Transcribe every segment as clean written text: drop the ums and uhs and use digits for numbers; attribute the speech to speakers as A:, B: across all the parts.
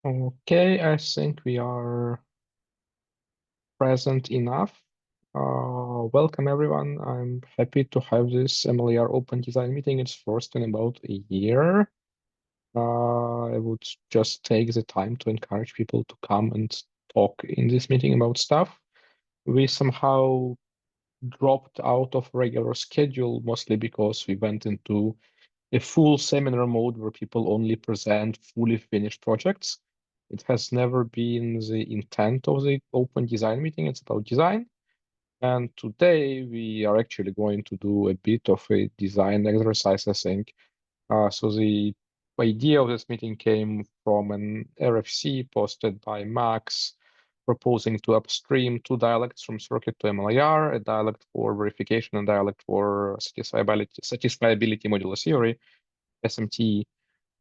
A: Okay, I think we are present enough. Welcome everyone. I'm happy to have this MLIR Open Design meeting. It's first in about a year. I would just take the time to encourage people to come and talk in this meeting about stuff. We somehow dropped out of regular schedule, mostly because we went into a full seminar mode where people only present fully finished projects. It has never been the intent of the open design meeting. It's about design. And today we are actually going to do a bit of a design exercise, I think. So the idea of this meeting came from an RFC posted by Max proposing to upstream two dialects from circuit to MLIR, a dialect for verification and dialect for satisfiability modulo theory, SMT.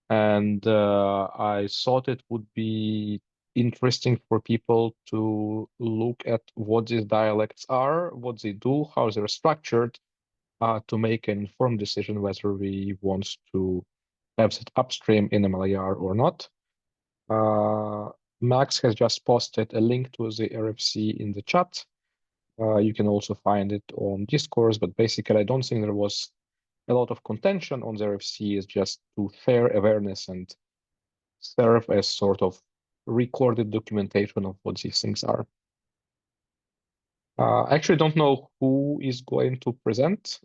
A: And I thought it would be interesting for people to look at what these dialects are, what they do, how they're structured, to make an informed decision whether we want to have it upstream in MLIR or not. Max has just posted a link to the RFC in the chat. You can also find it on Discourse, but basically I don't think there was a lot of contention on the RFC. Is just to share awareness and serve as sort of recorded documentation of what these things are. I actually don't know who is going to present.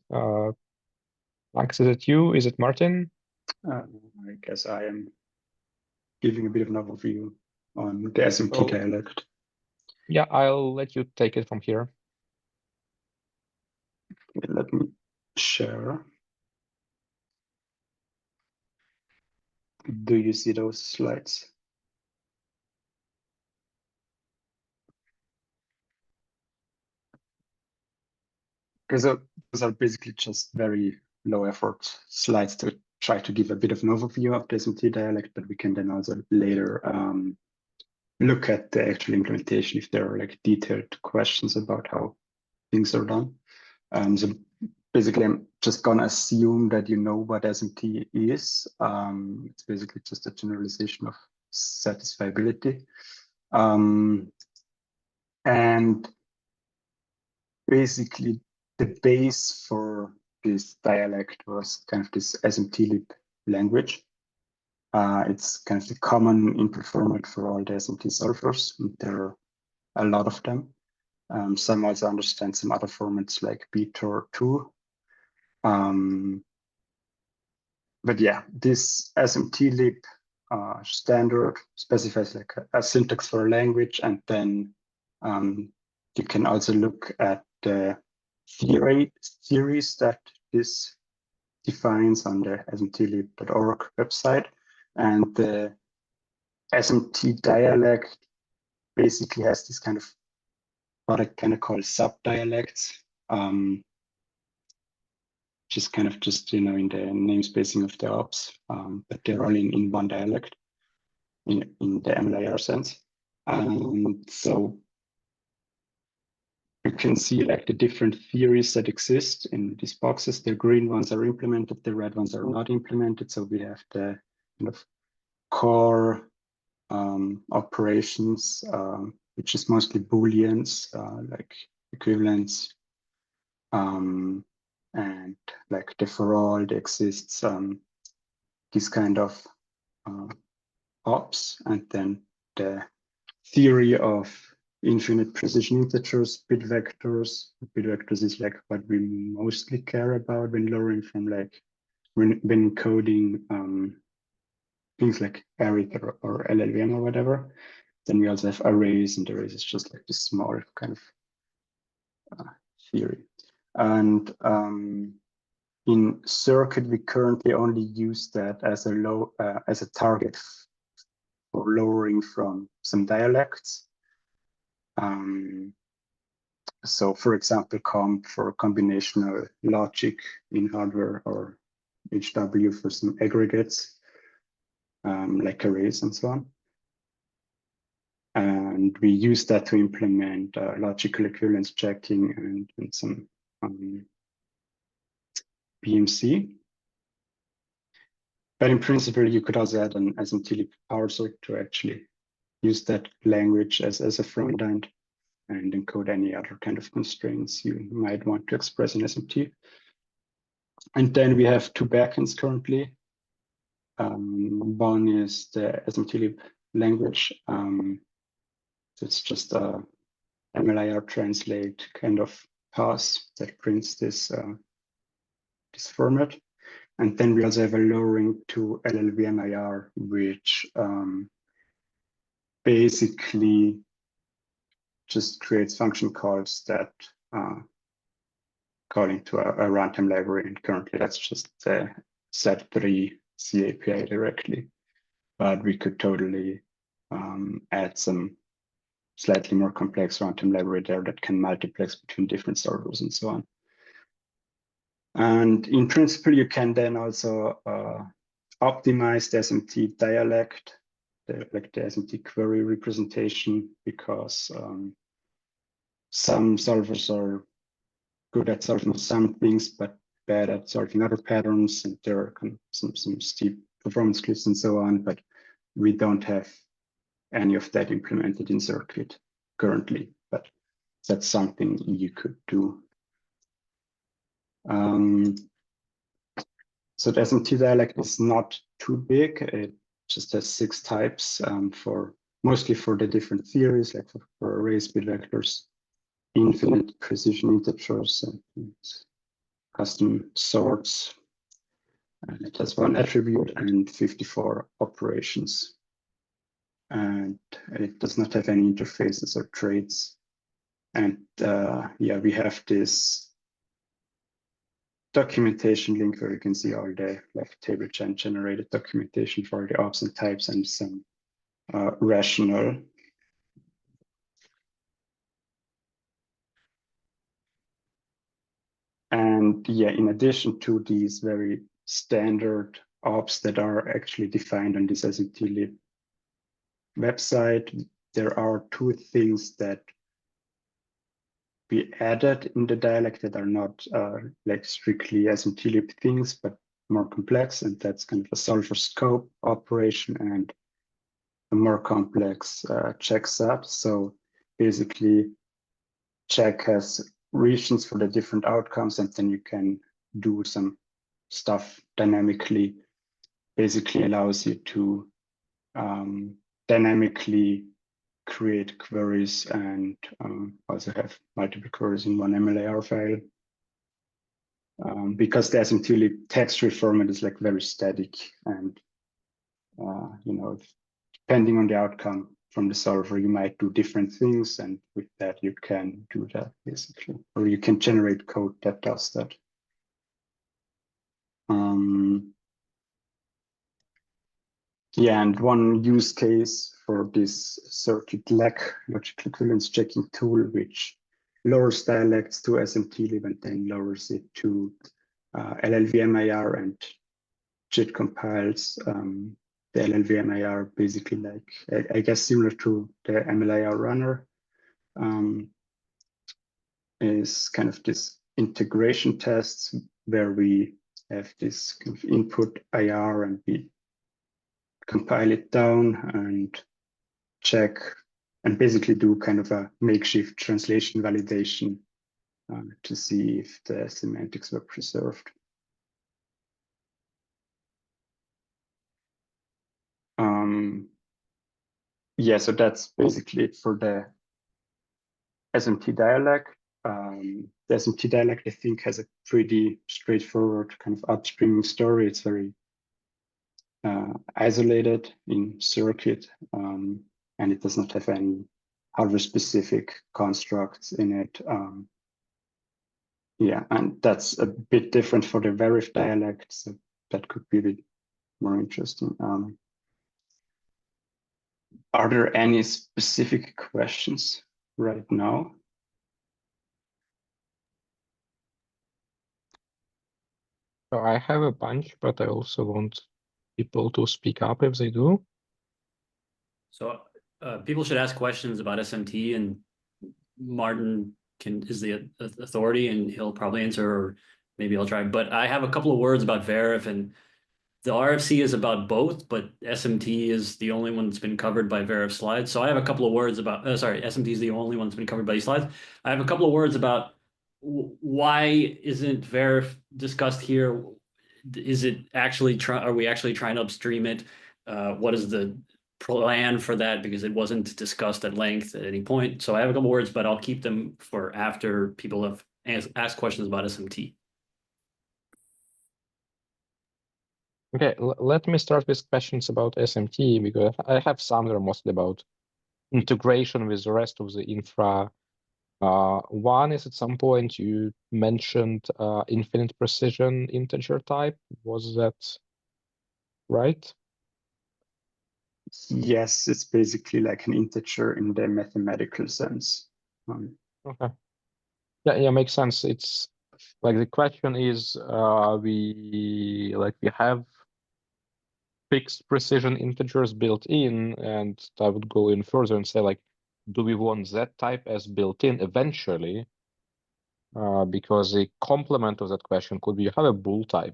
A: Max, is it you? Is it Martin?
B: I guess I am giving a bit of an overview on the SMT dialect.
A: Yeah, I'll let you take it from here.
B: Let me share. Do you see those slides? Because those are basically just very low effort slides to try to give a bit of an overview of the SMT dialect, but we can then also later look at the actual implementation if there are like detailed questions about how things are done. So basically, I'm just gonna assume that you know what SMT is. It's basically just a generalization of satisfiability. And basically, the base for this dialect was kind of this SMT-lib language. It's kind of the common input format for all the SMT solvers. There are a lot of them. Some also understand some other formats like btor2. But yeah, this SMT-lib standard specifies like a syntax for a language, and then you can also look at the theories that this defines on the smtlib.org website. And the SMT dialect basically has this kind of what I kind of call sub-dialects, just kind of just, in the namespacing of the ops, but they're all in one dialect in the MLIR sense. So you can see like the different theories that exist in these boxes. The green ones are implemented, the red ones are not implemented. So we have the kind of core operations, which is mostly Booleans, like equivalence, and like the for all, the exists, this kind of ops, and then the theory of infinite precision integers, bit vectors. Bit vectors is like what we mostly care about when lowering from like when coding things like arith or LLVM or whatever. Then we also have arrays, and arrays is just like this small kind of theory. And in circuit, we currently only use that as a target for lowering from some dialects. So for example, comp for combinational logic in hardware, or HW for some aggregates, like arrays and so on. And we use that to implement logical equivalence checking and some BMC. But in principle, you could also add an SMT-lib parser to actually use that language as a front end and encode any other kind of constraints you might want to express in SMT. And then we have two backends currently. One is the SMT language. It's just a MLIR translate kind of pass that prints this this format. And then we also have a lowering to LLVMIR, which basically just creates function calls that call into a runtime library. And currently that's just the set3 C API directly. But we could totally add some slightly more complex runtime library there that can multiplex between different servers and so on. And in principle, you can then also optimize the SMT dialect, like the SMT query representation, because some solvers are good at solving some things, but bad at solving other patterns, and there are some steep performance cliffs and so on, but we don't have any of that implemented in Circuit currently, but that's something you could do. So the SMT dialect is not too big. It just has 6 types mostly for the different theories, like for arrays, bit vectors, infinite precision integers, and custom sorts. And it has 1 attribute and 54 operations. And it does not have any interfaces or traits. And yeah, we have this documentation link where you can see all the like table generated documentation for the ops and types and some rationale. And yeah, in addition to these very standard ops that are actually defined on this SMT-lib website, there are 2 things that we added in the dialect that are not like strictly SMT-lib things, but more complex, and that's kind of a solver scope operation and a more complex check sub. So basically, check has regions for the different outcomes, and then you can do some stuff dynamically. Basically allows you to dynamically create queries and also have multiple queries in one MLIR file. Because the SMT-lib text tree format is like very static, and you know, depending on the outcome from the solver, you might do different things, and with that you can do that basically, or you can generate code that does that. Yeah, and one use case for this circuit lag logical equivalence checking tool, which lowers dialects to SMT-lib and then lowers it to LLVMIR and JIT compiles the LLVMIR basically like, I guess similar to the MLIR runner, is kind of this integration tests where we have this kind of input IR and we compile it down and check and basically do kind of a makeshift translation validation to see if the semantics were preserved. Yeah, so that's basically it for the SMT dialect. The SMT dialect, I think, has a pretty straightforward kind of upstreaming story. It's very isolated in circuit, and it does not have any hardware-specific constructs in it. Yeah, and that's a bit different for the Verif dialect, so that could be a bit more interesting. Are there any specific questions right now?
A: So I have a bunch, but I also want people to speak up if they do.
C: So people should ask questions about SMT, and Martin is the authority, and he'll probably answer, or maybe I'll try. But I have a couple of words about Verif, and the RFC is about both, but SMT is the only one that's been covered by Verif slides. So I have a couple of words about, sorry, SMT is the only one that's been covered by these slides. I have a couple of words about why isn't Verif discussed here? Is it actually are we actually trying to upstream it? What is the plan for that? Because it wasn't discussed at length at any point. So I have a couple of words, but I'll keep them for after people have asked questions about SMT.
A: Okay, let me start with questions about SMT, because I have some that are mostly about integration with the rest of the infra. One is at some point you mentioned infinite precision integer type. Was that right?
B: Yes, it's basically like an integer in the mathematical sense.
A: Okay. Yeah, makes sense. It's like the question is we have fixed precision integers built in, and I would go in further and say, like, do we want that type as built in eventually? Because the complement of that question could be you have a bool type.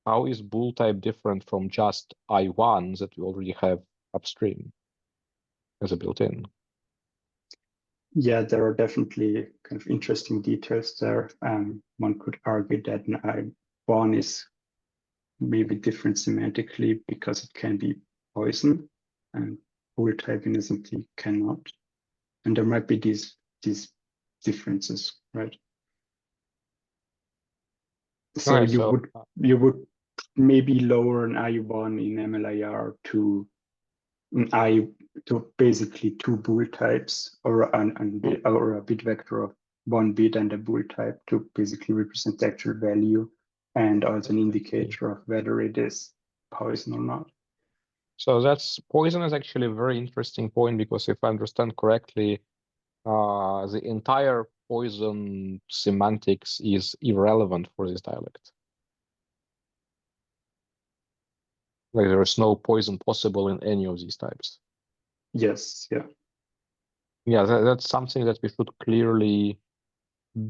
A: How is bool type different from just I1 that we already have upstream as a built-in?
B: Yeah, there are definitely kind of interesting details there. One could argue that an I1 is maybe different semantically because it can be Poisson and bool type in SMT cannot. And there might be these differences, right? So
A: Okay,
B: you would maybe lower an I1 in MLIR to basically two bool types or a bit vector of one bit and a bool type to basically represent the actual value and also an indicator of whether it is Poisson or not.
A: So that's Poisson is actually a very interesting point, because if I understand correctly, the entire Poisson semantics is irrelevant for this dialect. Like there is no Poisson possible in any of these types.
B: Yes, yeah.
A: Yeah, that's something that we should clearly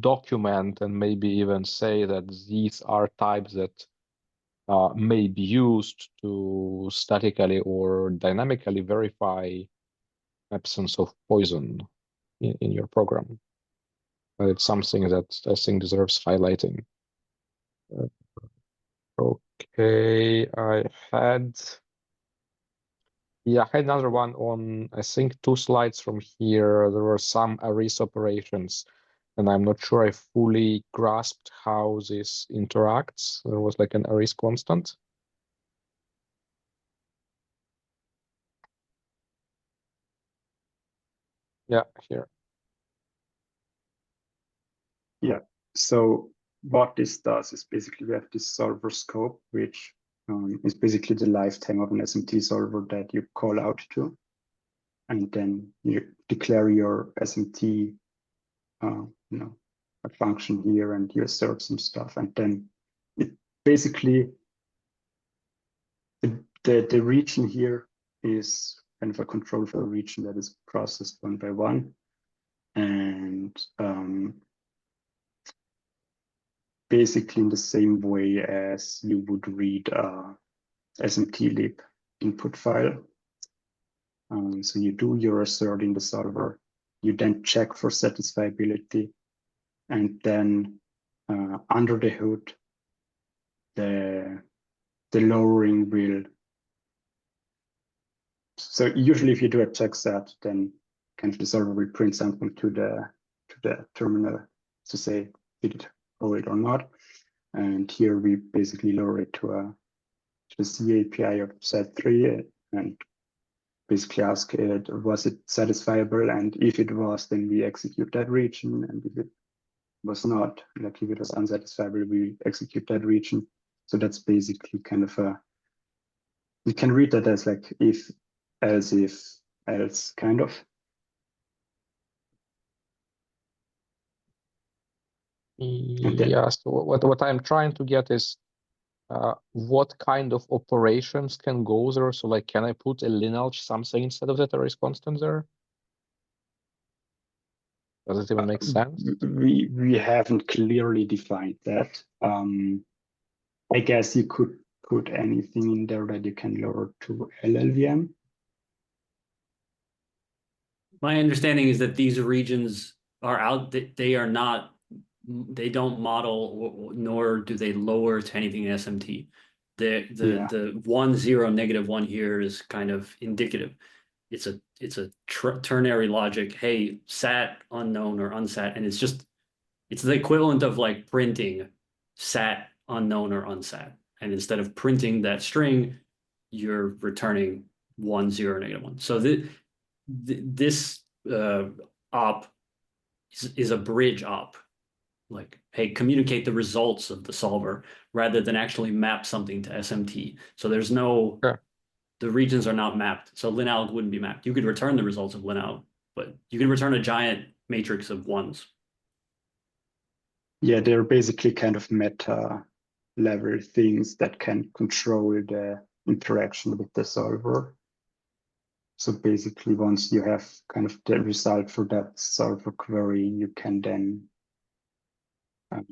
A: document, and maybe even say that these are types that may be used to statically or dynamically verify absence of Poisson in your program. It's something that I think deserves highlighting. Okay, I had another one on, I think, 2 slides from here. There were some arrays operations, and I'm not sure I fully grasped how this interacts. There was like an arrays constant. Yeah, here.
B: Yeah. So what this does is basically we have this solver scope, which is basically the lifetime of an SMT solver that you call out to. And then you declare your SMT, a function here, and you assert some stuff. And then it basically, the region here is kind of a control for a region that is processed one by one. And basically in the same way as you would read a SMT-lib input file. So you do your assert in the solver, you then check for satisfiability, and then under the hood, the lowering will. So usually if you do a check set, then kind of the solver will print something to the terminal to say, did it hold it or not? And here we basically lower it to the C API of set3 and basically ask it, was it satisfiable? And if it was, then we execute that region. And if it was not, like if it was unsatisfiable, we execute that region. So that's basically kind of you can read that as like if, as if, else kind of.
A: Yeah, so what I'm trying to get is what kind of operations can go there? So like, can I put a lineage something instead of that arrays constant there? Does it even make sense?
B: We haven't clearly defined that. I guess you could put anything in there that you can lower to LLVM?
C: My understanding is that these regions are out, they are not, they don't model, nor do they lower to anything in SMT. The 1, 0, -1 here is kind of indicative. It's a ternary logic. Hey, sat, unknown, or unsat, and it's the equivalent of like printing sat, unknown, or unsat. And instead of printing that string, you're returning 1, 0, -1. So this op is a bridge op. Like, hey, communicate the results of the solver rather than actually map something to SMT. So there's no, the regions are not mapped. So linalg wouldn't be mapped. You could return the results of linalg, but you can return a giant matrix of ones.
B: Yeah, they're basically kind of meta level things that can control the interaction with the solver. So basically, once you have kind of the result for that solver query, you can then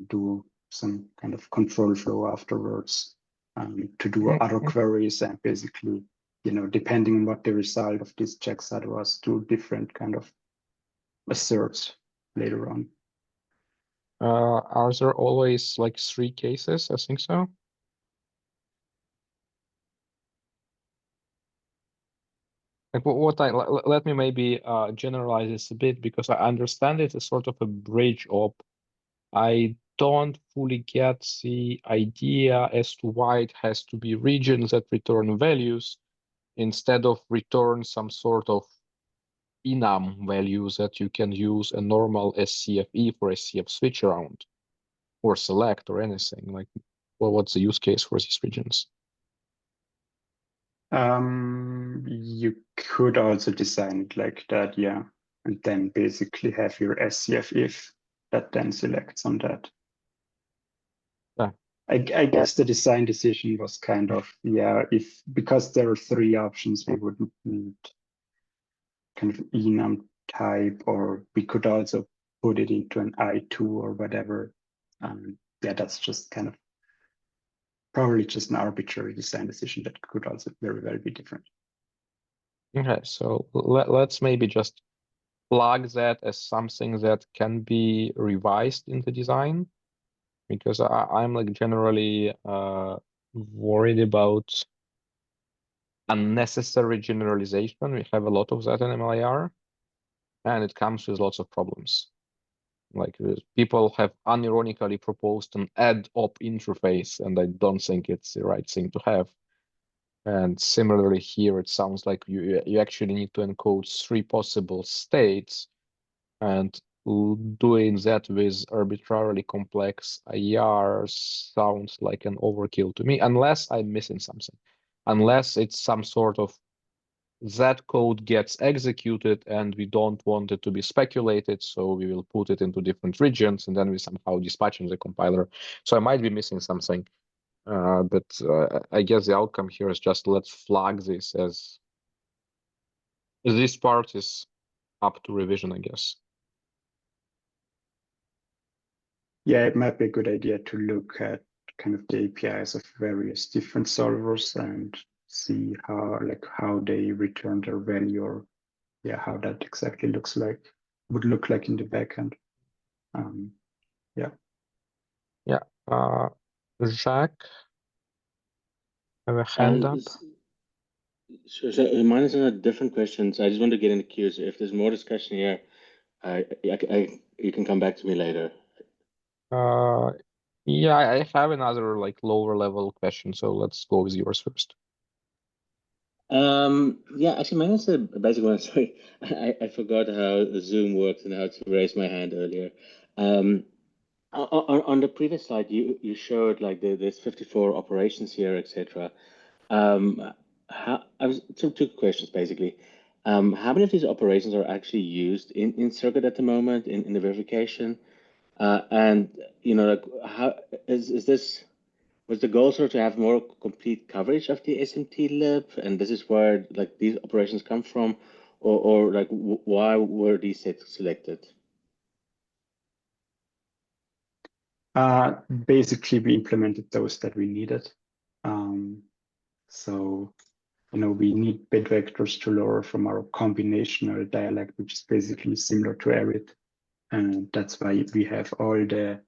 B: do some kind of control flow afterwards to do other queries, and basically, you know, depending on what the result of this checksum was, do different kind of asserts later on.
A: Are there always like 3 cases? I think so. Like let me maybe generalize this a bit, because I understand it as sort of a bridge op. I don't fully get the idea as to why it has to be regions that return values instead of return some sort of enum values that you can use a normal SCFE for SCF switch around or select or anything. Like, well, what's the use case for these regions?
B: You could also design it like that, yeah, and then basically have your SCF if that then selects on that.
A: Yeah.
B: I guess the design decision was kind of, yeah, if because there are 3 options, we wouldn't need kind of enum type, or we could also put it into an I2 or whatever. Yeah, that's just kind of probably just an arbitrary design decision that could also very well be different.
A: Okay, so let's maybe just flag that as something that can be revised in the design, because I'm like generally worried about unnecessary generalization. We have a lot of that in MLIR, and it comes with lots of problems. Like people have unironically proposed an add op interface, and I don't think it's the right thing to have. And similarly here, it sounds like you actually need to encode 3 possible states, and doing that with arbitrarily complex IR sounds like an overkill to me, unless I'm missing something. Unless it's some sort of that code gets executed and we don't want it to be speculated, so we will put it into different regions and then we somehow dispatch in the compiler. So I might be missing something, but I guess the outcome here is just let's flag this as this part is up to revision, I guess.
B: Yeah, it might be a good idea to look at kind of the APIs of various different solvers and see how they return their value, or yeah, how that exactly would look like in the backend. Yeah.
A: Yeah. Jacques, have a hand up.
D: So mine is on a different question. So I just want to get in the queue. So if there's more discussion here, you can come back to me later.
A: Yeah, I have another like lower level question, so let's go with yours first.
D: Yeah, actually mine is a basic one. Sorry, I forgot how Zoom works and how to raise my hand earlier. On the previous slide, you showed like there's 54 operations here, etc. Two questions basically. How many of these operations are actually used in circuit at the moment in the verification? And you know, like how was the goal sort of to have more complete coverage of the SMT lib, and this is where like these operations come from, or like why were these sets selected?
B: Basically, we implemented those that we needed. So, we need bit vectors to lower from our combinational dialect, which is basically similar to arid. And that's why we have all the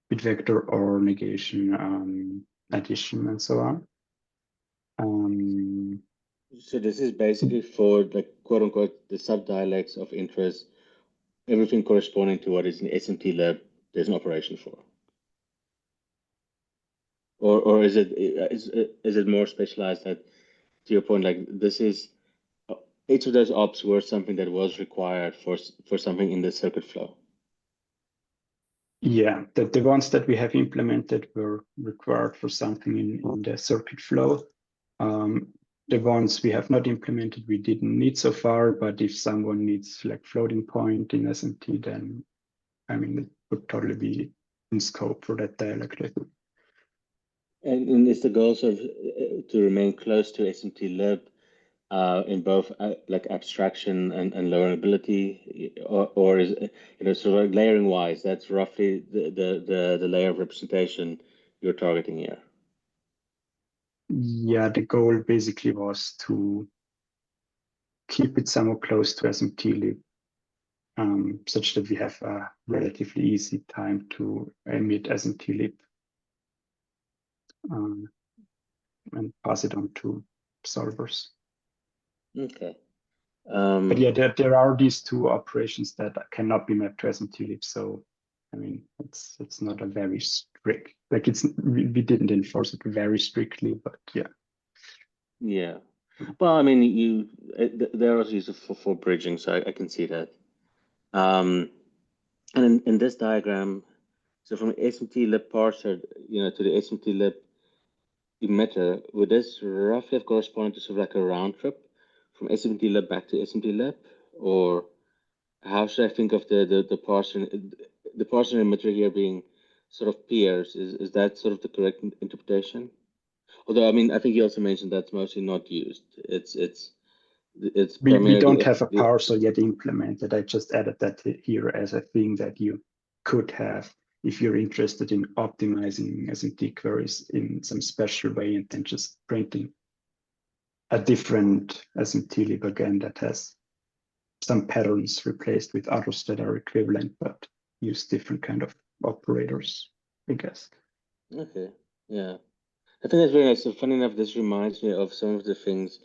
B: bit vector or negation, addition, and so on.
D: So this is basically for like quote unquote the subdialects of interest, everything corresponding to what is in SMT lab, there's an operation for. Or is it more specialized that, to your point, like this is each of those ops were something that was required for something in the circuit flow?
B: Yeah, the ones that we have implemented were required for something in the circuit flow. The ones we have not implemented, we didn't need so far, but if someone needs like floating point in SMT, then I mean, it would totally be in scope for that dialect, I think.
D: And is the goal sort of to remain close to SMT lib in both like abstraction and learnability, or is sort of like layering wise, that's roughly the layer of representation you're targeting here?
B: Yeah, the goal basically was to keep it somewhat close to SMT lib, such that we have a relatively easy time to emit SMT lib and pass it on to solvers.
D: Okay.
B: But yeah, there are these two operations that cannot be mapped to SMT lib. So, I mean, it's not a very strict, like we didn't enforce it very strictly, but yeah.
D: Yeah. Well, I mean, they're also used for bridging, so I can see that. And in this diagram, so from SMT lib parser, to the SMT lib emitter, would this roughly have corresponded to sort of like a round trip from SMT lib back to SMT lib, or how should I think of the parser emitter here being sort of peers? Is that sort of the correct interpretation? Although, I mean, I think you also mentioned that's mostly not used. It's
B: We don't
D: primarily
B: have a parser yet implemented. I just added that here as a thing that you could have if you're interested in optimizing SMT queries in some special way, and then just printing a different SMT lib again that has some patterns replaced with others that are equivalent but use different kind of operators, I guess.
D: Okay, yeah. I think that's very nice. So funny enough, this reminds me of some of the things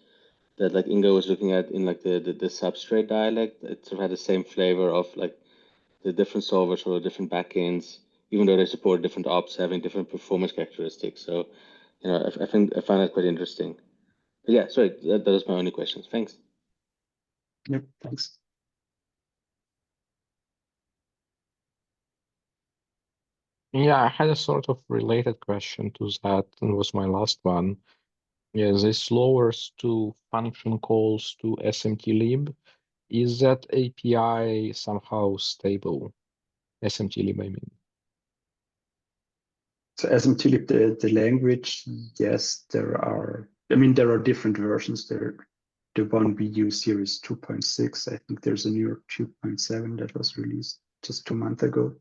D: that like Ingo was looking at in like the substrate dialect. It sort of had the same flavor of like the different solvers or the different backends, even though they support different ops having different performance characteristics. So, I find that quite interesting. But yeah, sorry, that was my only questions. Thanks.
B: Yep, thanks.
A: Yeah, I had a sort of related question to that, and was my last one. Yeah, this lowers to function calls to SMT lib. Is that API somehow stable? SMT lib, I mean.
B: So SMT lib, the language, yes, there are different versions there. The one we use here is 2.6. I think there's a newer 2.7 that was released just 2 months ago,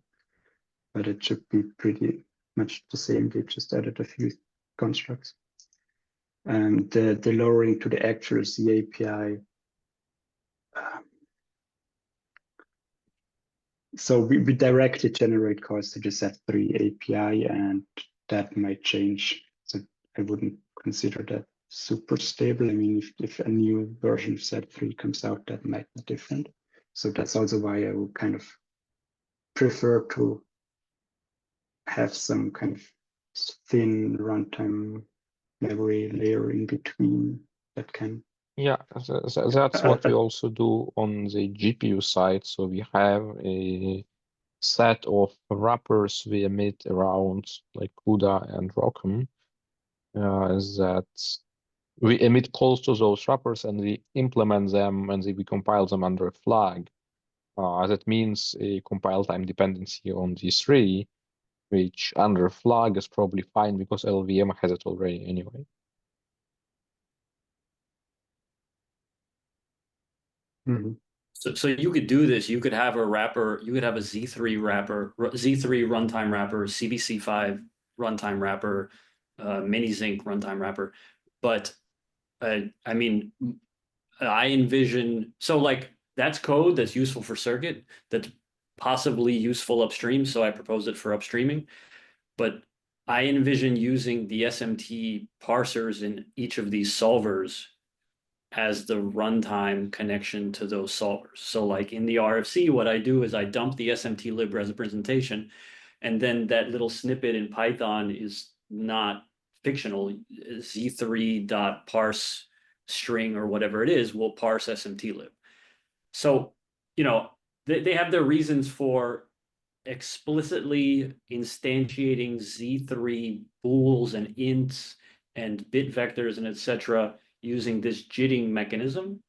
B: but it should be pretty much the same. They just added a few constructs. And the lowering to the actual C API. So we directly generate calls to the Z3 API, and that might change. So I wouldn't consider that super stable. I mean, if a new version of Z3 comes out, that might be different. So that's also why I would kind of prefer to have some kind of thin runtime memory layer in between that can.
A: Yeah, that's what we also do on the GPU side. So we have a set of wrappers we emit around like CUDA and ROCm. That we emit calls to those wrappers and we implement them and we compile them under a flag. That means a compile time dependency on D3, which under flag is probably fine because LLVM has it already anyway.
B: Mm-hmm.
C: So you could do this. You could have a wrapper. You could have a Z3 wrapper, Z3 runtime wrapper, CBC5 runtime wrapper, mini-zinc runtime wrapper. But I mean, I envision, so like that's code that's useful for circuit, that's possibly useful upstream. So I propose it for upstreaming. But I envision using the SMT parsers in each of these solvers as the runtime connection to those solvers. So like in the RFC, what I do is I dump the SMT lib representation, and then that little snippet in Python is not fictional. z3.parse string or whatever it is will parse SMT lib. So, you know, they have their reasons for explicitly instantiating Z3 bools and ints and bit vectors and etc. using this jitting mechanism,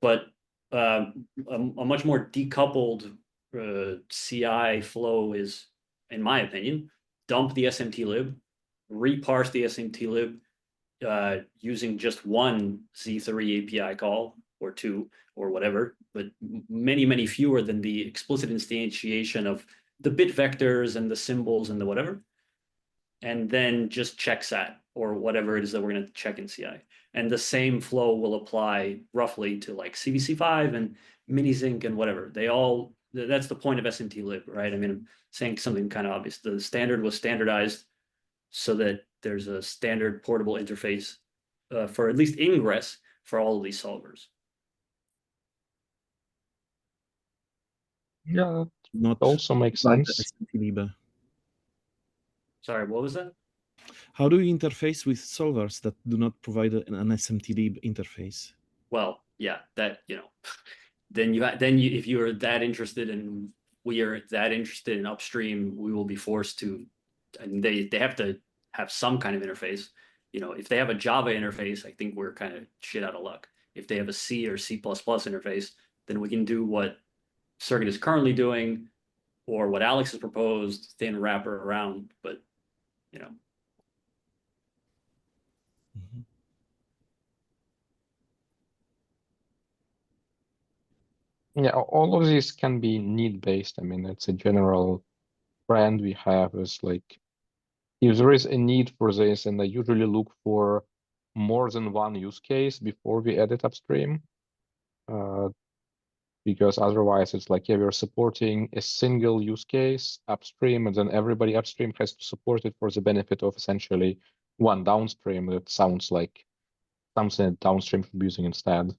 C: but a much more decoupled CI flow is, in my opinion, dump the SMT lib, reparse the SMT lib using just one Z3 API call or two or whatever, but many, many fewer than the explicit instantiation of the bit vectors and the symbols and the whatever. And then just check sat or whatever it is that we're going to check in CI. And the same flow will apply roughly to like CVC5 and mini-zinc and whatever. They all, that's the point of SMT lib, right? I mean, I'm saying something kind of obvious. The standard was standardized so that there's a standard portable interface for at least ingress for all of these solvers.
A: Yeah,
E: Not
A: also makes
E: provide the
A: sense.
E: SMT lib.
C: Sorry, what was that?
E: How do you interface with solvers that do not provide an SMT lib interface?
C: Well, yeah, that, you know, then you if you're that interested and we are that interested in upstream, we will be forced to, and they have to have some kind of interface. You know, if they have a Java interface, I think we're kind of shit out of luck. If they have a C or C++ interface, then we can do what Circuit is currently doing or what Alex has proposed, thin wrapper around, but, you know.
E: Mhm.
A: Yeah, all of these can be need-based. I mean, it's a general trend we have is like, if there is a need for this, and I usually look for more than one use case before we edit upstream. Because otherwise it's like, yeah, we're supporting a single use case upstream, and then everybody upstream has to support it for the benefit of essentially one downstream. That sounds like something downstream should be using instead,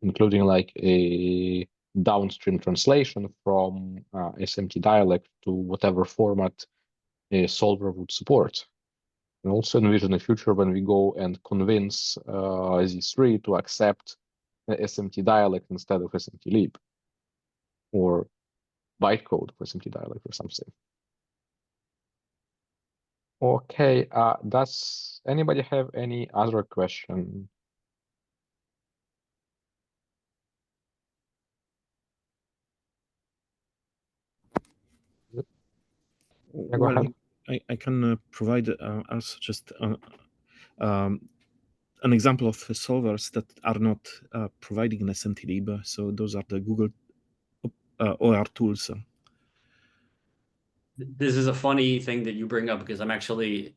A: including like a downstream translation from SMT dialect to whatever format a solver would support. And also envision a future when we go and convince Z3 to accept the SMT dialect instead of SMT lib, or bytecode for SMT dialect or something. Okay, does anybody have any other question? Yeah, go
E: Well,
A: ahead.
E: I can provide also just an example of solvers that are not providing an SMT lib. So those are the Google OR tools.
C: This is a funny thing that you bring up because I'm actually,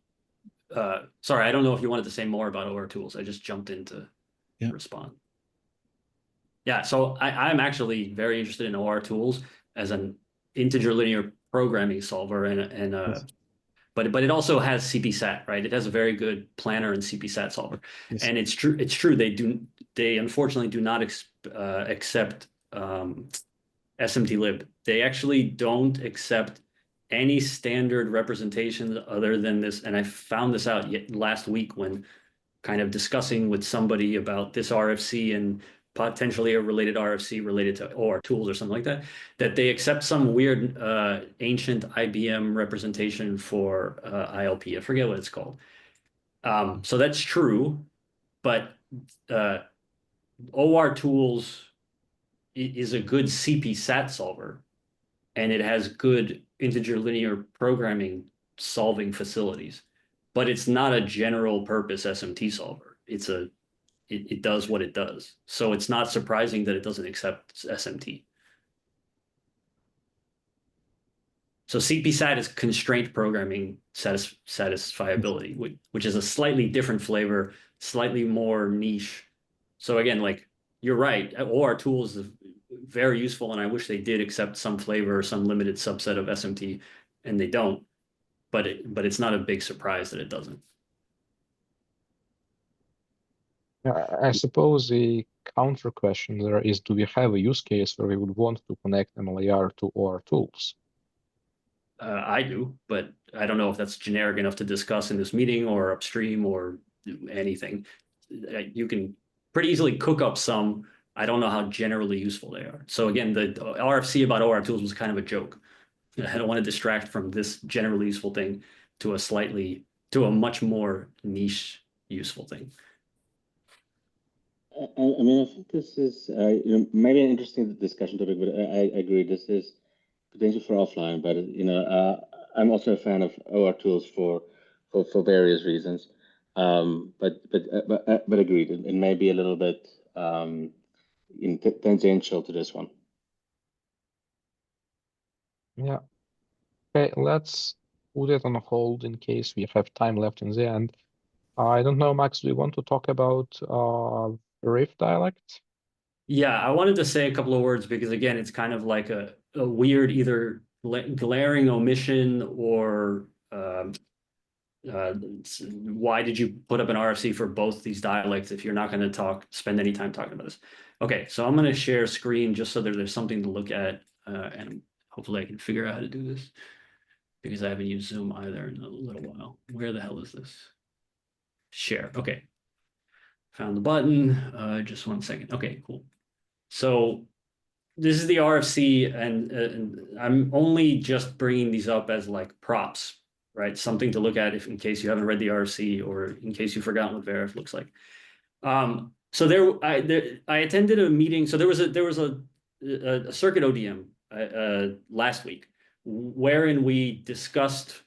C: sorry, I don't know if you wanted to say more about OR tools. I just jumped in to respond. Yeah, so I'm actually very interested in OR tools as an integer linear programming solver, and
E: Yes.
C: but it also has CPSAT, right? It has a very good planner and CPSAT solver,
E: Yes.
C: and it's true. They unfortunately do not accept SMT lib. They actually don't accept any standard representations other than this. And I found this out last week when kind of discussing with somebody about this RFC and potentially a related RFC related to OR tools or something like that, that they accept some weird ancient IBM representation for ILP. I forget what it's called. So that's true, but OR tools is a good CP-SAT solver, and it has good integer linear programming solving facilities, but it's not a general purpose SMT solver. It does what it does. So it's not surprising that it doesn't accept SMT. So CPSAT is constraint programming satisfiability, which is a slightly different flavor, slightly more niche. So again, like you're right, OR tools is very useful, and I wish they did accept some flavor or some limited subset of SMT, and they don't. But it's not a big surprise that it doesn't.
A: I suppose the counter question there is, do we have a use case where we would want to connect MLIR to OR tools?
C: I do, but I don't know if that's generic enough to discuss in this meeting or upstream or anything. You can pretty easily cook up some. I don't know how generally useful they are. So again, the RFC about OR tools was kind of a joke. I don't want to distract from this generally useful thing to a much more niche useful thing.
D: I mean, I think this is maybe an interesting discussion topic, but I agree this is potential for offline. But I'm also a fan of OR tools for various reasons. But agreed, it may be a little bit tangential to this one.
A: Yeah. Okay, let's put it on hold in case we have time left in the end. I don't know, Max, do you want to talk about Verif Dialects?
C: Yeah, I wanted to say a couple of words because again, it's kind of like a weird either glaring omission or why did you put up an RFC for both these dialects if you're not going to spend any time talking about this? Okay, so I'm going to share screen just so that there's something to look at, and hopefully I can figure out how to do this because I haven't used Zoom either in a little while. Where the hell is this? Share. Okay. Found the button. Just 1 second. Okay, cool. So this is the RFC, and I'm only just bringing these up as like props, right? Something to look at in case you haven't read the RFC or in case you've forgotten what Verif looks like. So I attended a meeting. So there was a circuit ODM last week, wherein we discussed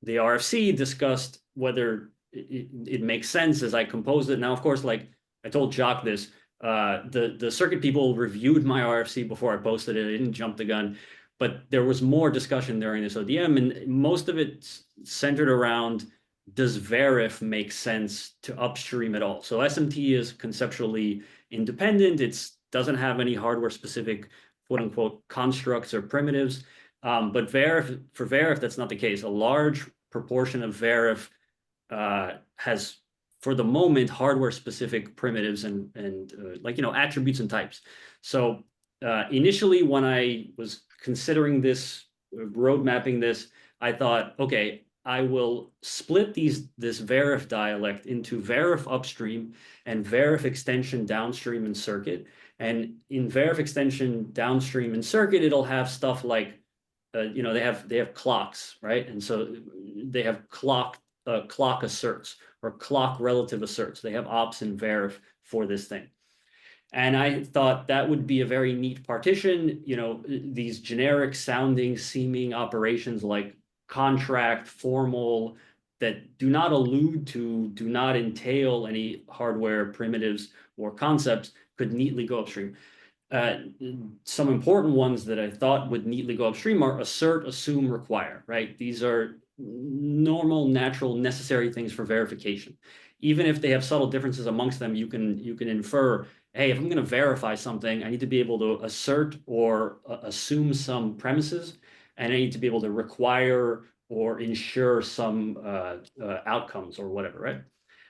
C: the RFC, discussed whether it makes sense as I composed it. Now, of course, like I told Jacques this, the circuit people reviewed my RFC before I posted it. I didn't jump the gun, but there was more discussion during this ODM, and most of it centered around, does Verif make sense to upstream at all? So SMT is conceptually independent. It doesn't have any hardware specific quote unquote constructs or primitives. But for Verif, that's not the case. A large proportion of Verif has, for the moment, hardware specific primitives and like attributes and types. So initially, when I was considering this, road mapping this, I thought, okay, I will split this Verif dialect into Verif upstream and Verif extension downstream in circuit. And in Verif extension downstream in circuit, it'll have stuff like they have clocks, right? And so they have clock asserts or clock relative asserts. They have ops and verif for this thing. And I thought that would be a very neat partition, these generic sounding, seeming operations like contract, formal, that do not allude to, do not entail any hardware primitives or concepts could neatly go upstream. Some important ones that I thought would neatly go upstream are assert, assume, require, right? These are normal, natural, necessary things for verification. Even if they have subtle differences amongst them, you can infer, hey, if I'm going to verify something, I need to be able to assert or assume some premises, and I need to be able to require or ensure some outcomes or whatever, right?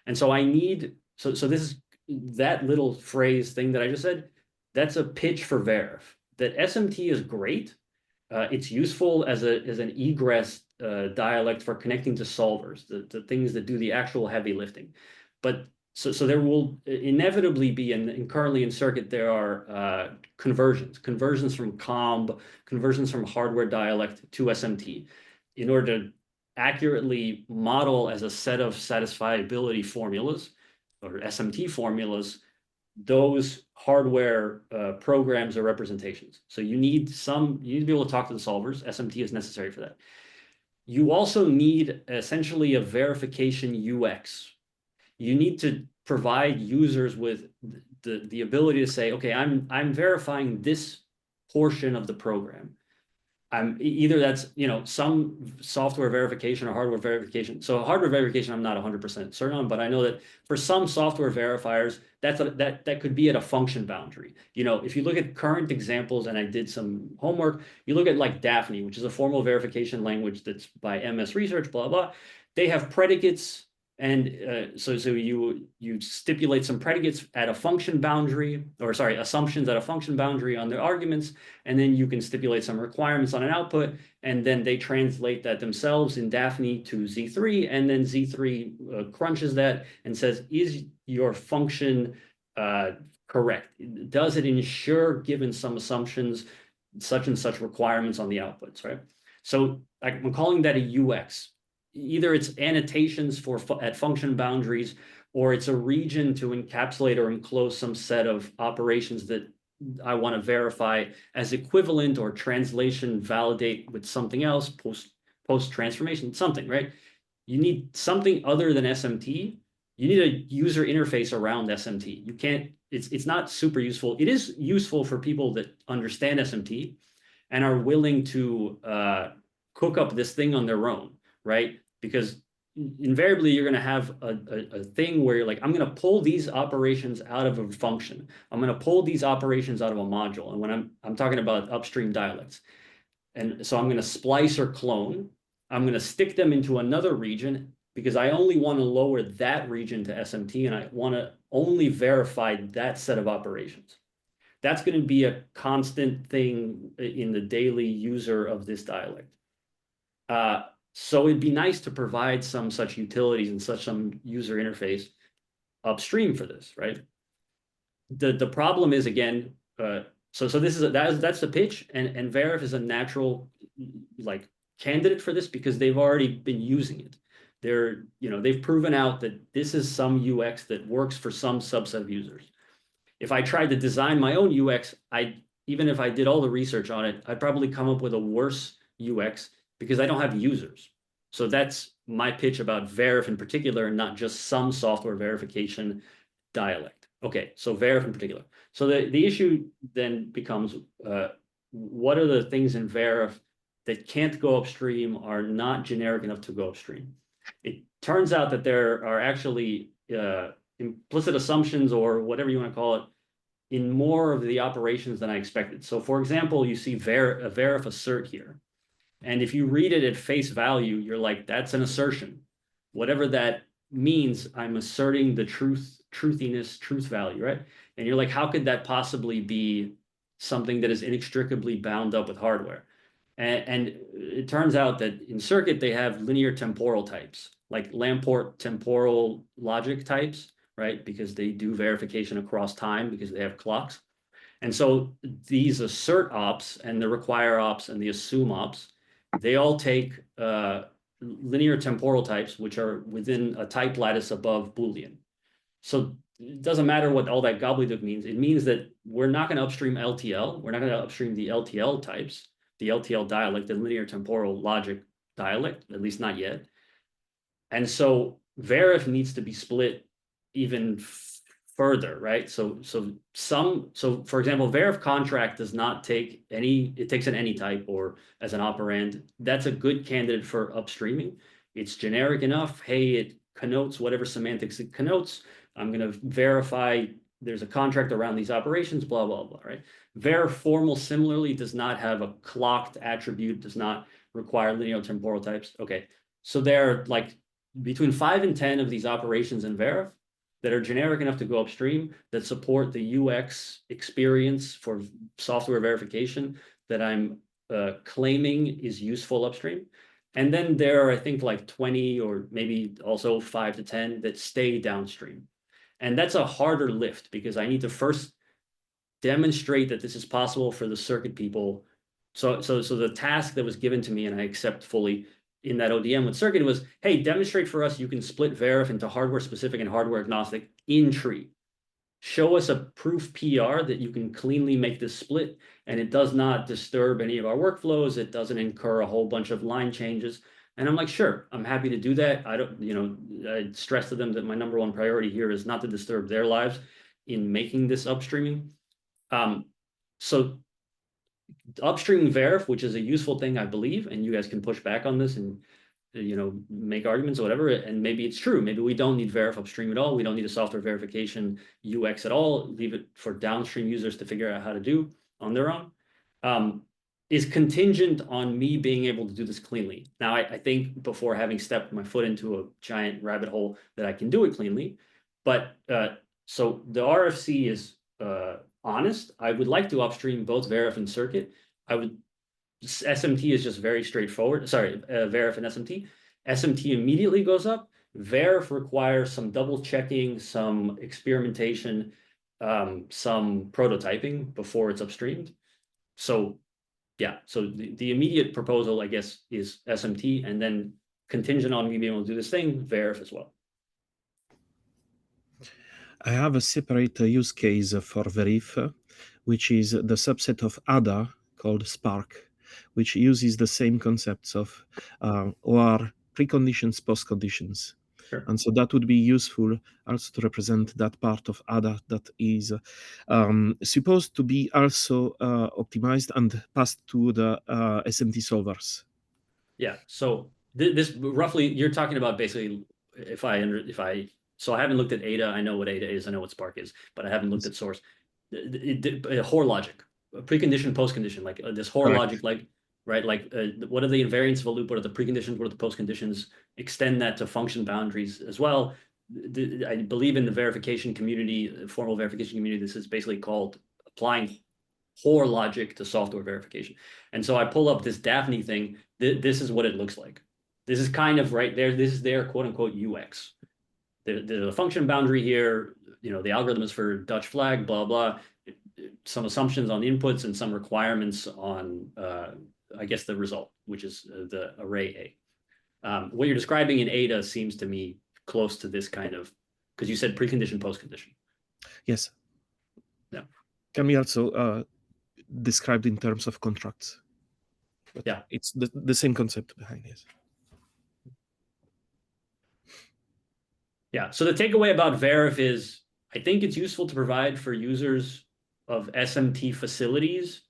C: And so I need, so this is that little phrase thing that I just said, that's a pitch for Verif. That SMT is great. It's useful as an egress dialect for connecting to solvers, the things that do the actual heavy lifting. But so there will inevitably be, and currently in circuit, there are conversions from COMB, conversions from hardware dialect to SMT in order to accurately model as a set of satisfiability formulas or SMT formulas those hardware programs or representations. So you need to be able to talk to the solvers. SMT is necessary for that. You also need essentially a verification UX. You need to provide users with the ability to say, okay, I'm verifying this portion of the program. Either that's, some software verification or hardware verification. So hardware verification, I'm not 100% certain on, but I know that for some software verifiers, that could be at a function boundary. If you look at current examples, and I did some homework, you look at like Daphne, which is a formal verification language that's by MS Research, blah, blah. They have predicates. And so you stipulate some predicates at a function boundary, or sorry, assumptions at a function boundary on their arguments, and then you can stipulate some requirements on an output, and then they translate that themselves in Daphne to Z3, and then Z3 crunches that and says, is your function correct? Does it ensure, given some assumptions, such and such requirements on the outputs, right? So I'm calling that a UX. Either it's annotations at function boundaries, or it's a region to encapsulate or enclose some set of operations that I want to verify as equivalent, or translation validate with something else, post transformation, something, right? You need something other than SMT. You need a user interface around SMT. You can't, it's not super useful. It is useful for people that understand SMT and are willing to cook up this thing on their own, right? Because invariably you're going to have a thing where you're like, I'm going to pull these operations out of a function. I'm going to pull these operations out of a module. And when I'm talking about upstream dialects. And so I'm going to splice or clone. I'm going to stick them into another region because I only want to lower that region to SMT, and I want to only verify that set of operations. That's going to be a constant thing in the daily user of this dialect. So it'd be nice to provide some such utilities and some user interface upstream for this, right? The problem is, again, so this is that's the pitch, and Verif is a natural like candidate for this because they've already been using it. They've proven out that this is some UX that works for some subset of users. If I tried to design my own UX, even if I did all the research on it, I'd probably come up with a worse UX because I don't have users. So that's my pitch about Verif in particular, and not just some software verification dialect. Okay, so Verif in particular. So the issue then becomes, what are the things in Verif that can't go upstream, are not generic enough to go upstream? It turns out that there are actually implicit assumptions, or whatever you want to call it, in more of the operations than I expected. So for example, you see a Verif assert here. And if you read it at face value, you're like, that's an assertion. Whatever that means, I'm asserting the truthiness, truth value, right? And you're like, how could that possibly be something that is inextricably bound up with hardware? And it turns out that in Circuit, they have linear temporal types, like Lamport temporal logic types, right? Because they do verification across time because they have clocks. And so these assert ops and the require ops and the assume ops, they all take linear temporal types, which are within a type lattice above Boolean. So it doesn't matter what all that gobbledygook means. It means that we're not going to upstream LTL. We're not going to upstream the LTL types, the LTL dialect, the linear temporal logic dialect, at least not yet. And so Verif needs to be split even further, right? So for example, Verif contract does not take any, it takes an any type or as an operand. That's a good candidate for upstreaming. It's generic enough. Hey, it connotes whatever semantics it connotes. I'm going to verify there's a contract around these operations, blah, blah, blah, right? Verif formal similarly does not have a clocked attribute, does not require linear temporal types. Okay, so there are like between 5 and 10 of these operations in Verif that are generic enough to go upstream, that support the UX experience for software verification that I'm claiming is useful upstream. And then there are, I think, like 20 or maybe also 5 to 10 that stay downstream. And that's a harder lift because I need to first demonstrate that this is possible for the circuit people. So the task that was given to me, and I accept fully in that ODM with circuit, was, hey, demonstrate for us you can split Verif into hardware specific and hardware agnostic in tree. Show us a proof PR that you can cleanly make this split and it does not disturb any of our workflows. It doesn't incur a whole bunch of line changes. And I'm like, sure, I'm happy to do that. I don't, I stress to them that my number one priority here is not to disturb their lives in making this upstreaming. So upstream verif, which is a useful thing, I believe, and you guys can push back on this and make arguments or whatever, and maybe it's true. Maybe we don't need verif upstream at all. We don't need a software verification UX at all. Leave it for downstream users to figure out how to do on their own. Is contingent on me being able to do this cleanly. Now, I think before having stepped my foot into a giant rabbit hole that I can do it cleanly. But so the RFC is honest. I would like to upstream both verif and circuit. SMT is just very straightforward. Sorry, verif and SMT. SMT immediately goes up. Verif requires some double checking, some experimentation, some prototyping before it's upstreamed. So yeah, so the immediate proposal, I guess, is SMT, and then contingent on me being able to do this thing, verif as well.
E: I have a separate use case for Verif, which is the subset of ADA called Spark, which uses the same concepts of OR preconditions, postconditions.
C: Sure.
E: And so that would be useful also to represent that part of ADA that is supposed to be also optimized and passed to the SMT solvers.
C: Yeah, so this roughly, you're talking about basically, so I haven't looked at ADA. I know what ADA is. I know what Spark is, but I haven't looked at source. Hoare logic, precondition, postcondition, like this Hoare logic, like, right? Like, what are the invariants of a loop? What are the preconditions? What are the postconditions? Extend that to function boundaries as well. I believe in the verification community, formal verification community, this is basically called applying Hoare logic to software verification. And so I pull up this Daphne thing. This is what it looks like. This is kind of right there. This is their quote unquote UX. There's a function boundary here. The algorithm is for Dutch flag, blah, blah. Some assumptions on inputs and some requirements on, I guess, the result, which is the array A. What you're describing in ADA seems to me close to this kind of, because you said precondition, postcondition.
E: Yes.
C: Yeah.
E: Can be also described in terms of contracts. But
C: yeah,
E: it's the same concept behind this.
C: Yeah, so the takeaway about Verif is, I think it's useful to provide for users of SMT facilities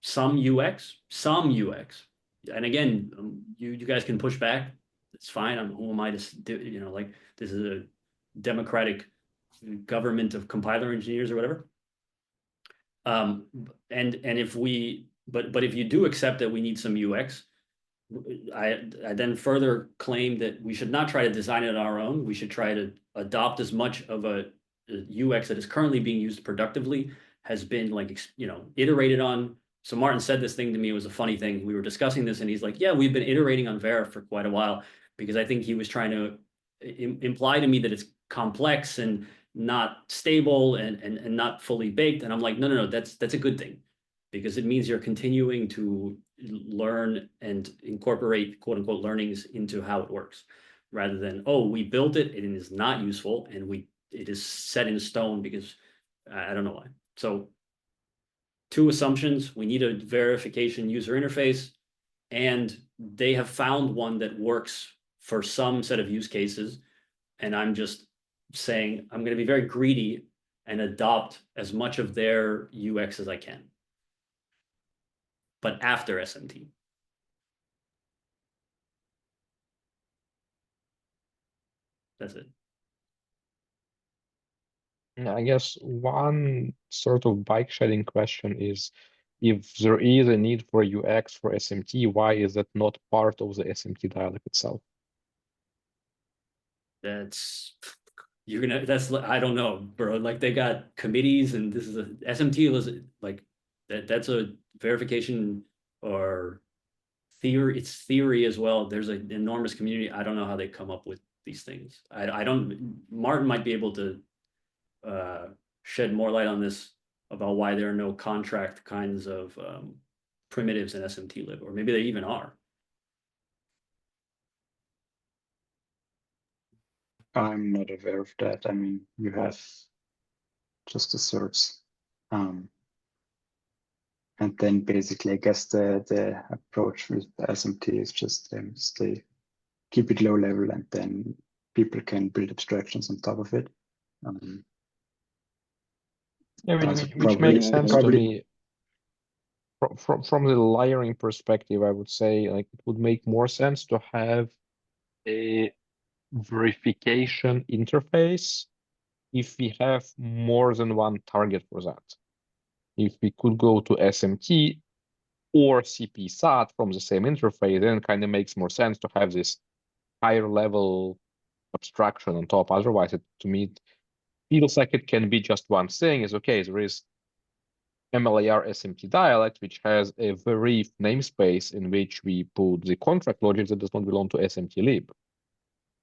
C: some UX. And again, you guys can push back. It's fine. Who am I to do, like, this is a democratic government of compiler engineers or whatever. And if if you do accept that we need some UX, I then further claim that we should not try to design it on our own. We should try to adopt as much of a UX that is currently being used productively, has been iterated on. So Martin said this thing to me. It was a funny thing. We were discussing this and he's like, yeah, we've been iterating on Verif for quite a while, because I think he was trying to imply to me that it's complex and not stable and not fully baked. And I'm like, no, that's a good thing, because it means you're continuing to learn and incorporate quote unquote learnings into how it works, rather than, oh, we built it, it is not useful, and it is set in stone because I don't know why. So 2 assumptions: we need a verification user interface, and they have found one that works for some set of use cases. And I'm just saying, I'm going to be very greedy and adopt as much of their UX as I can, but after SMT. That's it.
A: I guess one sort of bike shedding question is, if there is a need for UX for SMT, why is that not part of the SMT dialect itself?
C: I don't know, bro. Like, they got committees, and this is SMT was like that's a verification or theory. It's theory as well. There's an enormous community. I don't know how they come up with these things. I don't. Martin might be able to shed more light on this, about why there are no contract kinds of primitives in SMT-lib, or maybe they even are.
B: I'm not aware of that. I mean, you have just asserts. And then basically, I guess the approach with the SMT is just stay, keep it low level, and then people can build abstractions on top of it.
A: Yeah, which makes sense to me. from the layering perspective, I would say like it would make more sense to have a verification interface if we have more than one target for that. If we could go to SMT or CP-SAT from the same interface, then it kind of makes more sense to have this higher level abstraction on top. Otherwise, to me, it feels like it can be just one thing. Is okay, there is MLIR SMT dialect, which has a Verif namespace in which we put the contract logic that does not belong to SMT lib.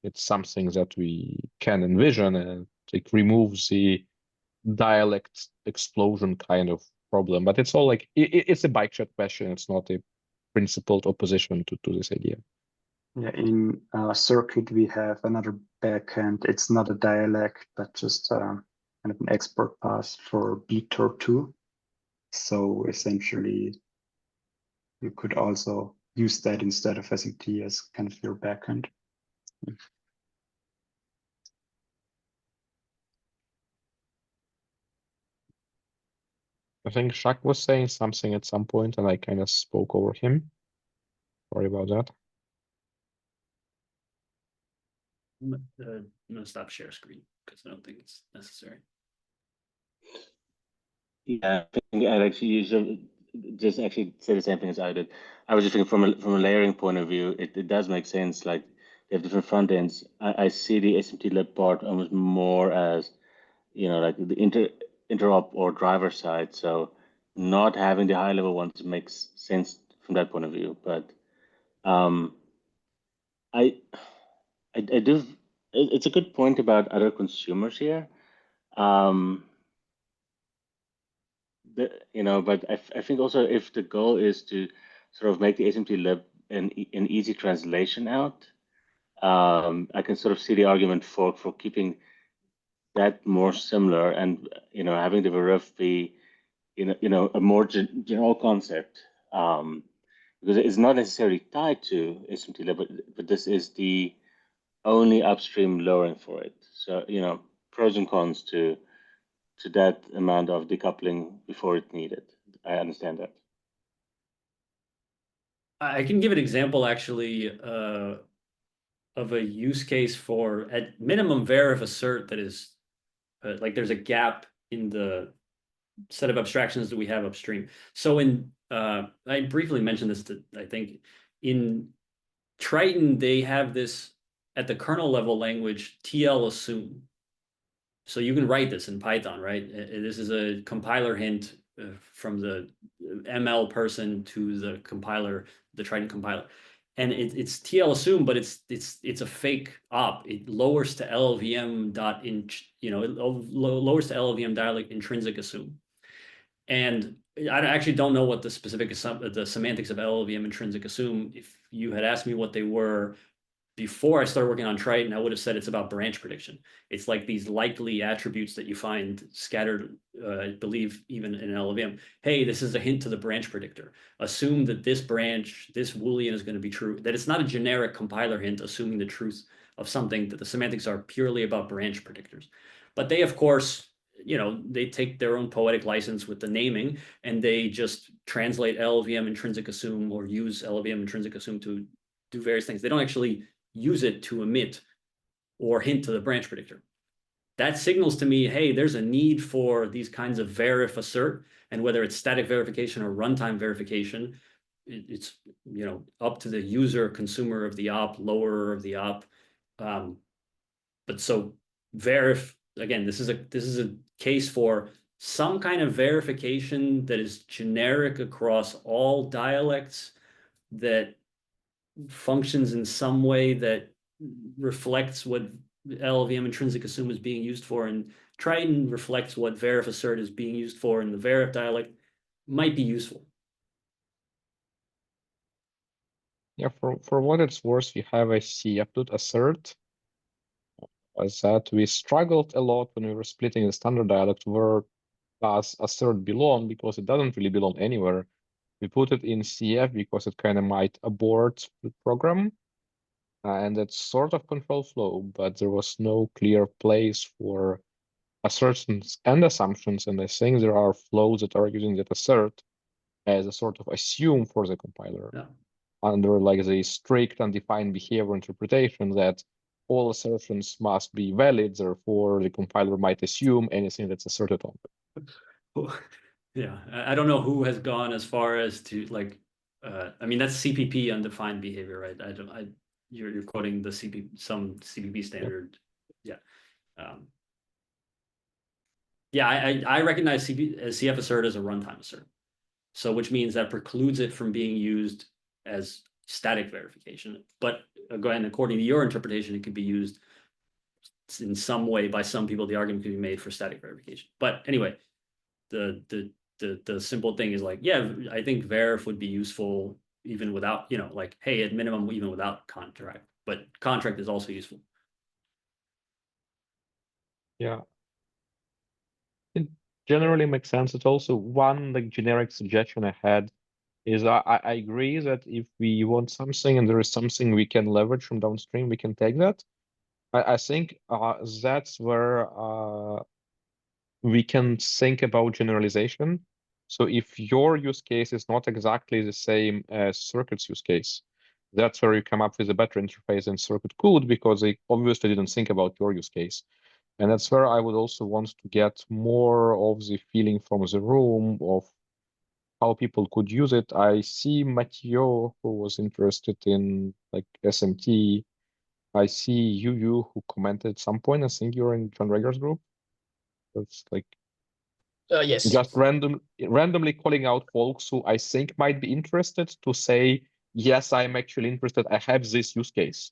A: It's something that we can envision, and it removes the dialect explosion kind of problem. But it's all like it's a bike chat question. It's not a principled opposition to this idea.
B: Yeah, in circuit we have another backend. It's not a dialect, but just kind of an export path for btor2. So essentially, you could also use that instead of SMT as kind of your backend.
A: I think Shaq was saying something at some point, and I kind of spoke over him. Sorry about that.
C: I'm gonna stop share screen because I don't think it's necessary.
D: Yeah, I think Alex, you should just actually say the same thing as I did. I was just thinking from a layering point of view, it does make sense. Like they have different front ends. I see the SMT lib part almost more as, like the interop or driver side. So not having the high level ones makes sense from that point of view. But I do. It's a good point about other consumers here. But I think also if the goal is to sort of make the SMT lib an easy translation out, I can sort of see the argument for keeping that more similar and having the Verif be a more general concept, because it's not necessarily tied to SMT lib, but this is the only upstream lowering for it. So pros and cons to that amount of decoupling before it needed. I understand that.
C: I can give an example actually of a use case for at minimum verif assert that is like there's a gap in the set of abstractions that we have upstream. So I briefly mentioned this I think in Triton, they have this at the kernel level language TL assume. So you can write this in Python, right? This is a compiler hint from the ML person to the compiler, the Triton compiler. And it's TL assume, but it's a fake op. It lowers to LLVM dot in, it lowers to LLVM dialect intrinsic assume. And I actually don't know what the specific the semantics of LLVM intrinsic assume. If you had asked me what they were before I started working on Triton, I would have said it's about branch prediction. It's like these likely attributes that you find scattered, I believe, even in LLVM. Hey, this is a hint to the branch predictor. Assume that this branch, this Boolean is going to be true. That it's not a generic compiler hint assuming the truth of something, that the semantics are purely about branch predictors. But they, of course, they take their own poetic license with the naming, and they just translate LLVM intrinsic assume or use LLVM intrinsic assume to do various things. They don't actually use it to emit or hint to the branch predictor. That signals to me, hey, there's a need for these kinds of verif assert, and whether it's static verification or runtime verification, it's up to the user, consumer of the op, lowerer of the op. But so verif, again, this is a case for some kind of verification that is generic across all dialects, that functions in some way that reflects what LLVM intrinsic assume is being used for, and Triton reflects what verif assert is being used for in the verif dialect, might be useful.
A: Yeah, for what it's worth, we have a CF assert. Was that we struggled a lot when we were splitting the standard dialect where does assert belong, because it doesn't really belong anywhere. We put it in CF because it kind of might abort the program, and that's sort of control flow, but there was no clear place for assertions and assumptions, and I think there are flows that are using that assert as a sort of assume for the compiler.
C: Yeah.
A: Under like the strict undefined behavior interpretation that all assertions must be valid, therefore the compiler might assume anything that's asserted on it.
C: Yeah, I don't know who has gone as far as to like, I mean, that's CPP undefined behavior, right? You're quoting the some CPP standard. Yep. Yeah. Yeah, I recognize CF assert as a runtime assert. So which means that precludes it from being used as static verification. But again, according to your interpretation, it could be used in some way by some people. The argument could be made for static verification. But anyway, the simple thing is like, yeah, I think verif would be useful even without, like, hey, at minimum, even without contract. But contract is also useful.
A: Yeah. It generally makes sense. It's also one like generic suggestion I had is I agree that if we want something and there is something we can leverage from downstream, we can take that. I think that's where we can think about generalization. So if your use case is not exactly the same as circuit's use case, that's where you come up with a better interface than circuit could, because they obviously didn't think about your use case. And that's where I would also want to get more of the feeling from the room of how people could use it. I see Mathieu, who was interested in like SMT. I see you who commented at some point. I think you're in John Rager's group. That's like
F: Yes.
A: just randomly calling out folks who I think might be interested to say, yes, I'm actually interested. I have this use case.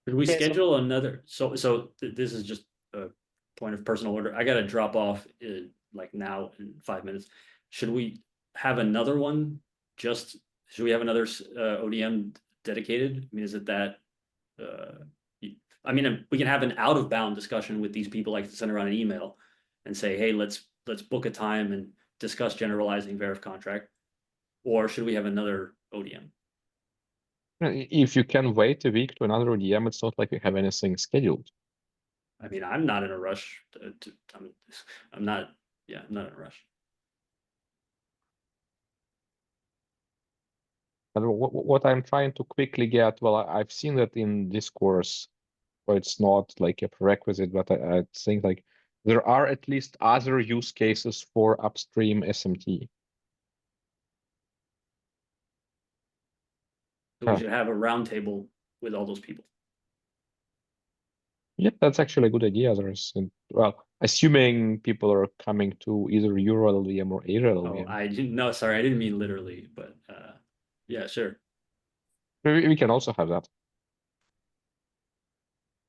C: Could we
F: Yeah,
C: schedule another? So this is just a point of personal order. I got to drop off like now in 5 minutes. Should we have another one? Should we have another ODM dedicated? I mean, is it that? I mean, we can have an out of bound discussion with these people, like send around an email and say, hey, let's book a time and discuss generalizing verif contract. Or should we have another ODM?
A: If you can wait a week to another ODM, it's not like we have anything scheduled.
C: I mean, I'm not in a rush. I'm not in a rush.
A: And what I'm trying to quickly get, well, I've seen that in discourse, but it's not like a prerequisite, but I think like there are at least other use cases for upstream SMT.
C: So we should have a roundtable with all those people.
A: Yeah, that's actually a good idea. Well, assuming people are coming to either Euro LLVM or Asia LLVM.
C: Oh, I didn't know. Sorry, I didn't mean literally, but yeah, sure.
A: We can also have that.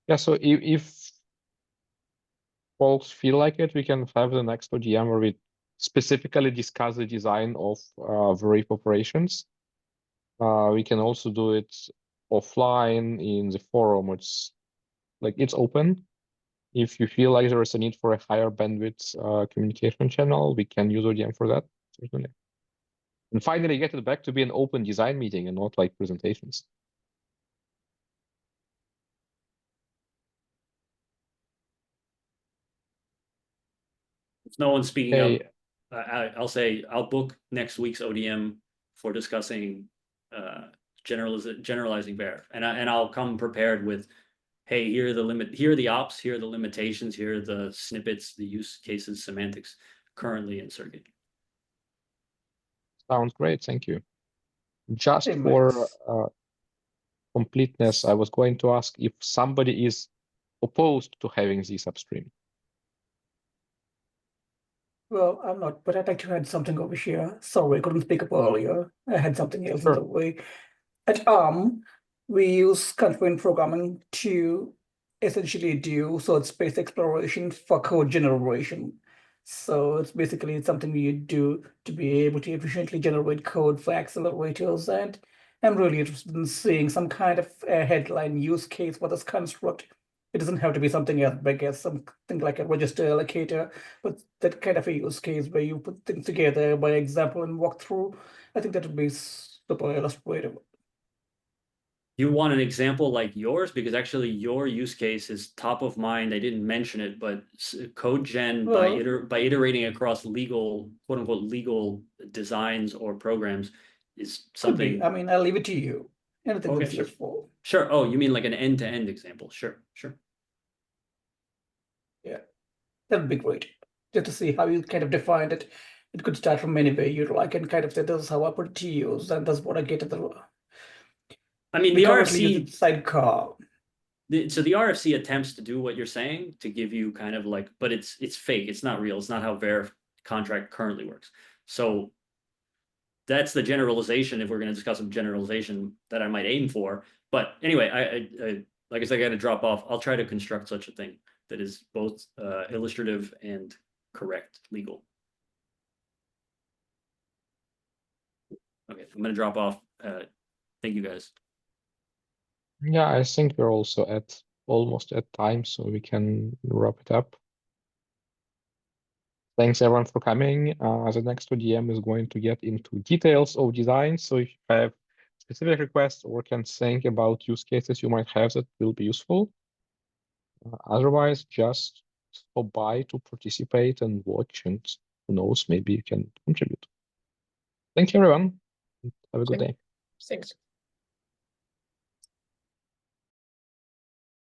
A: Yeah, so if folks feel like it, we can have the next ODM where we specifically discuss the design of Verif operations. We can also do it offline in the forum. It's open. If you feel like there is a need for a higher bandwidth communication channel, we can use ODM for that, certainly. And finally, get it back to be an open design meeting and not like presentations.
C: If no one's speaking
A: Hey,
C: up, I'll say I'll book next week's ODM for discussing generalizing verif, and I'll come prepared with, hey, here are the ops, here are the limitations, here are the snippets, the use cases, semantics currently in circuit.
A: sounds great, thank you. Just
F: Hey,
A: for
F: Max.
A: completeness, I was going to ask if somebody is opposed to having this upstream.
F: Well, I'm not, but I'd like to add something over here. Sorry, I couldn't speak up earlier. I had something else in the way. At ARM, we use constraint programming to essentially do search space exploration for code generation. So it's basically something you do to be able to efficiently generate code for accelerators. And I'm really interested in seeing some kind of headline use case for this construct. It doesn't have to be something as big as something like a register allocator, but that kind of a use case where you put things together by example and walk through. I think that would be super illustrative.
C: You want an example like yours? Because actually your use case is top of mind. I didn't mention it, but code gen by iterating across legal, quote unquote, legal designs or programs is something.
F: Could be. I mean, I'll leave it to you. Anything
C: Okay,
F: that's
C: sure.
F: useful.
C: Sure. Oh, you mean like an end-to-end example? Sure, sure.
F: Yeah, that'd be great. Just to see how you kind of defined it. It could start from anywhere you like and kind of say, this is how I put it to use, and that's what I get at the.
C: I mean,
F: We
C: the
F: currently use
C: RFC.
F: it sidecar.
C: So the RFC attempts to do what you're saying, to give you kind of like, but it's fake. It's not real. It's not how Verif contract currently works. So that's the generalization, if we're going to discuss some generalization, that I might aim for. But anyway, I like I said, I got to drop off. I'll try to construct such a thing that is both illustrative and correct legal. Okay, I'm going to drop off. Thank you, guys.
A: Yeah, I think we're also almost at time, so we can wrap it up. Thanks everyone for coming. The next ODM is going to get into details of design. So if you have specific requests or can think about use cases you might have that will be useful. Otherwise, just stop by to participate and watch, and who knows, maybe you can contribute. Thank you, everyone. Have a good day.
F: Thanks.